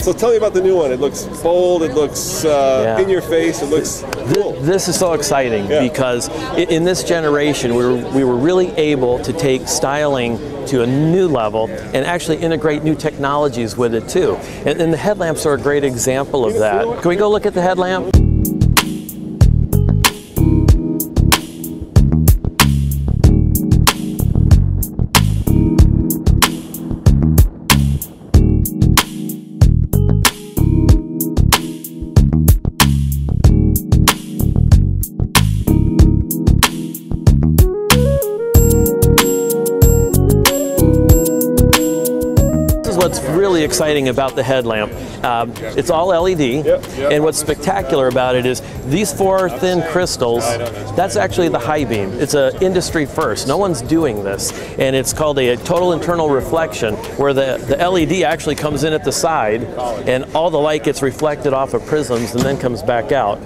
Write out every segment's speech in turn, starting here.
So tell me about the new one. It looks bold, it looks in your face, it looks cool. This is so exciting because in this generation we were really able to take styling to a new level and actually integrate new technologies with it too. And the headlamps are a great example of that. Can we go look at the headlamp? What's really exciting about the headlamp, it's all LED, and what's spectacular about it is these 4 thin crystals, that's actually the high beam. It's an industry first. No one's doing this, and it's called a total internal reflection, where the LED actually comes in at the side and all the light gets reflected off of prisms and then comes back out.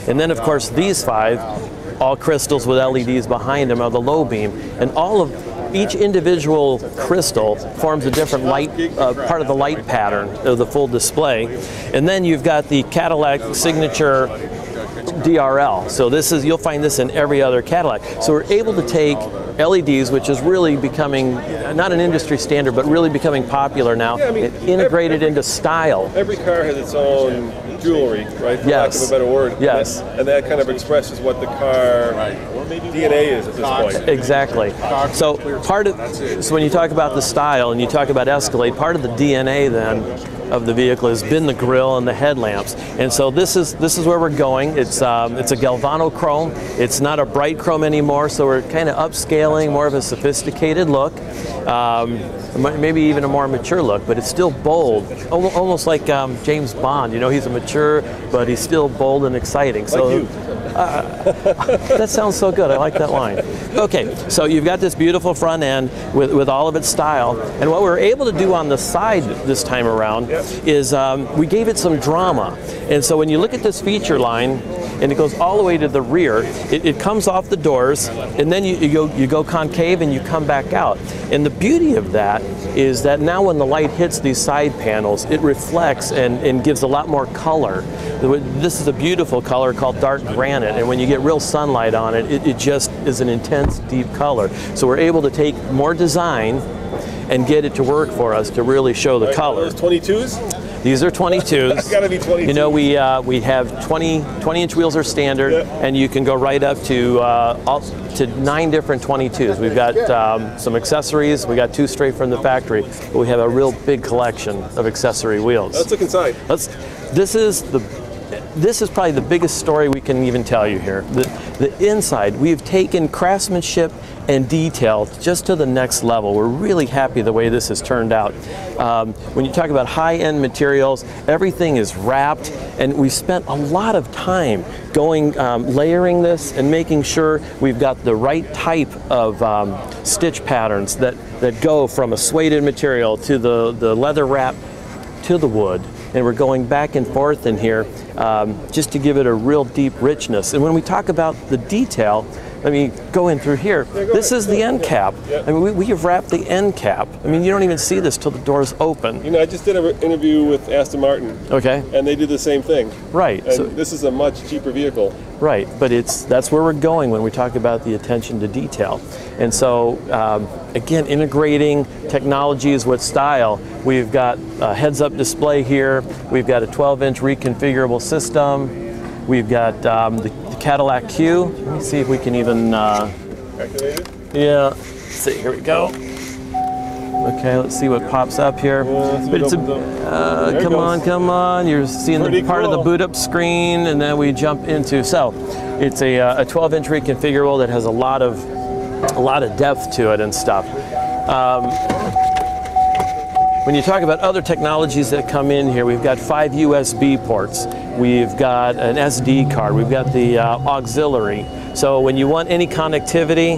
And then of course these 5, all crystals with LEDs behind them, are the low beam, and each individual crystal forms a different light, part of the light pattern of the full display. And then you've got the Cadillac signature DRL. So you'll find this in every other Cadillac. So we're able to take LEDs, which is really becoming, not an industry standard, but really becoming popular now, and integrate it into style. Every car has its own jewelry, right? For lack of a better word. Yes. And that kind of expresses what the car DNA is at this point. Exactly. So when you talk about the style and you talk about Escalade, part of the DNA then of the vehicle has been the grille and the headlamps, and so this is where we're going. It's a galvano chrome. It's not a bright chrome anymore, so we're kind of upscaling, more of a sophisticated look, maybe even a more mature look, but it's still bold, almost like James Bond. You know, he's a mature, but he's still bold and exciting. So. Like you. That sounds so good. I like that line. Okay, so you've got this beautiful front end with all of its style, and what we're able to do on the side this time around is we gave it some drama. And so when you look at this feature line, and it goes all the way to the rear, it comes off the doors, and then you go concave and you come back out. And the beauty of that is that now when the light hits these side panels, it reflects and gives a lot more color. This is a beautiful color called dark granite, and when you get real sunlight on it, it just is an intense, deep color. So we're able to take more design and get it to work for us to really show the color. Those 22s? These are 22s. That's got to be 22. You know, we have 20-inch wheels are standard, and you can go right up to 9 different 22s. We've got some accessories. We got 2 straight from the factory, but we have a real big collection of accessory wheels. Let's look inside. This is probably the biggest story we can even tell you here. The inside, we've taken craftsmanship and detail just to the next level. We're really happy the way this has turned out. When you talk about high-end materials, everything is wrapped, and we spent a lot of time going, layering this and making sure we've got the right type of stitch patterns that go from a suede material to the leather wrap to the wood. And we're going back and forth in here just to give it a real deep richness. And when we talk about the detail, I mean, go in through here. This is the end cap. I mean, we have wrapped the end cap. I mean, you don't even see this till the door's open. You know, I just did an interview with Aston Martin. Okay. And they did the same thing. Right. And so this is a much cheaper vehicle. Right, but that's where we're going when we talk about the attention to detail. And so, again, integrating technologies with style. We've got a heads-up display here. We've got a 12-inch reconfigurable system. We've got the Cadillac Q. Let me see if we can even... Activate it? Yeah. Let's see, here we go. Okay, let's see what pops up here. But it's come on. You're seeing the part of the boot up screen, and then we jump into, so it's a 12-inch reconfigurable that has a lot of depth to it and stuff. When you talk about other technologies that come in here, we've got 5 USB ports. We've got an SD card. We've got the auxiliary. So when you want any connectivity,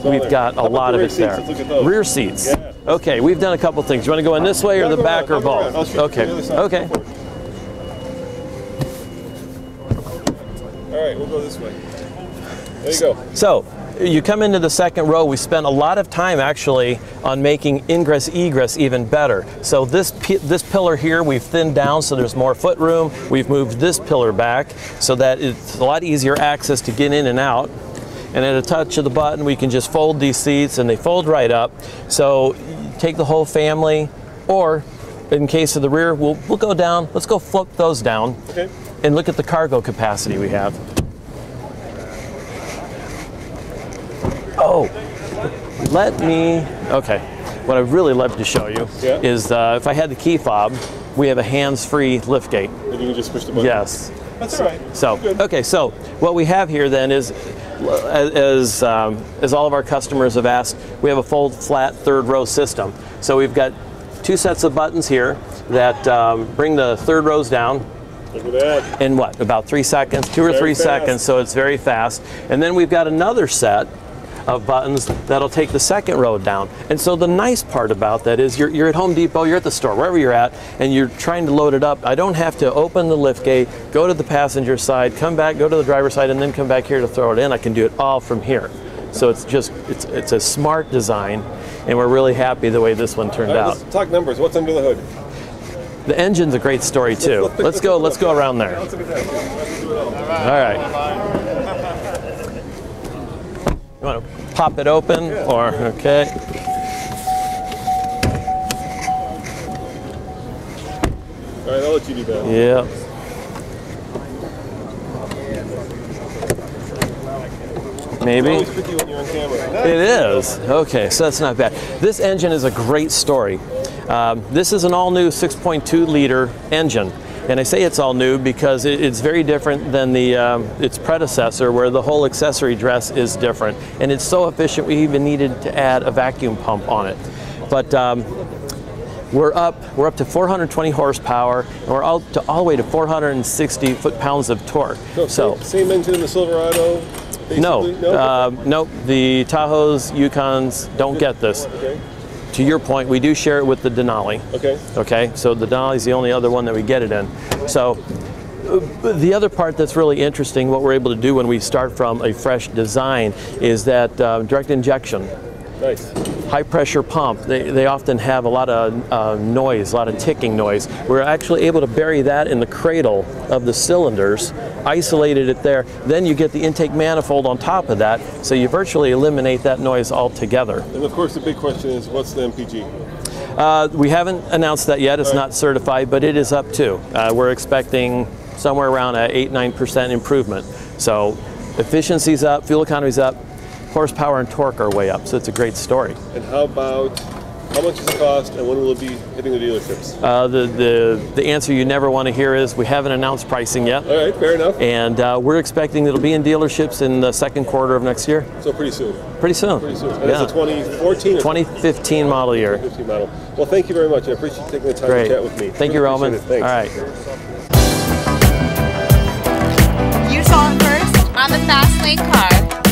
we've got a lot of it there. Rear seats. Yeah. Okay, we've done a couple things. You want to go in this way or the back or both? Okay. Okay. All right, we'll go this way. There you go. So, you come into the second row, we spent a lot of time actually on making ingress egress even better. So this pillar here we've thinned down so there's more foot room. We've moved this pillar back so that it's a lot easier access to get in and out. And at a touch of the button we can just fold these seats and they fold right up. So take the whole family, or in case of the rear, we'll go down. Let's go flip those down. Okay. And look at the cargo capacity we have. Oh, okay. What I'd really love to show you is if I had the key fob, we have a hands-free liftgate. And you can just push the button? Yes. That's all right. So, okay, so what we have here then is, as all of our customers have asked, we have a fold flat third row system. So we've got 2 sets of buttons here that bring the third rows down. Look at that. In what, about 3 seconds, 2 or 3 seconds, so it's very fast. And then we've got another set of buttons that'll take the second row down. And so the nice part about that is you're at Home Depot, you're at the store, wherever you're at, and you're trying to load it up. I don't have to open the lift gate, go to the passenger side, come back, go to the driver's side, and then come back here to throw it in. I can do it all from here. So it's just, it's a smart design, and we're really happy the way this one turned out. Let's talk numbers. What's under the hood? The engine's a great story too. Let's go around there. Let's look at that. All right. You want to pop it open, or okay? All right, I'll let you do that. Yeah. Maybe. It's always tricky when you're on camera. It is. Okay, so that's not bad. This engine is a great story. This is an all-new 6.2 liter engine. And I say it's all new because it's very different than its predecessor, where the whole accessory dress is different. And it's so efficient we even needed to add a vacuum pump on it. But we're up to 420 horsepower, and we're all the way to 460 foot-pounds of torque. So same engine in the Silverado? No, nope. The Tahoes, Yukons don't get this. Okay. To your point, we do share it with the Denali. Okay. Okay, so the Denali is the only other one that we get it in. So the other part that's really interesting, what we're able to do when we start from a fresh design, is that direct injection. Nice. High pressure pump, they often have a lot of noise, a lot of ticking noise. We're actually able to bury that in the cradle of the cylinders, isolated it there, then you get the intake manifold on top of that, so you virtually eliminate that noise altogether. And of course the big question is, what's the MPG? We haven't announced that yet, it's not certified, but it is up too. We're expecting somewhere around an 8-9% improvement. So efficiency's up, fuel economy's up, horsepower and torque are way up, so it's a great story. And how much does it cost, and when will it be hitting the dealerships? The answer you never want to hear is we haven't announced pricing yet. All right, fair enough. And we're expecting it'll be in dealerships in the second quarter of next year. So pretty soon. Pretty soon. Pretty soon. And it's a 2014 or 2015 model year. 2015 model. Well, thank you very much. I appreciate you taking the time to chat with me. Thank you, Roman. Thanks. All right. You saw it first on the Fast Lane Car.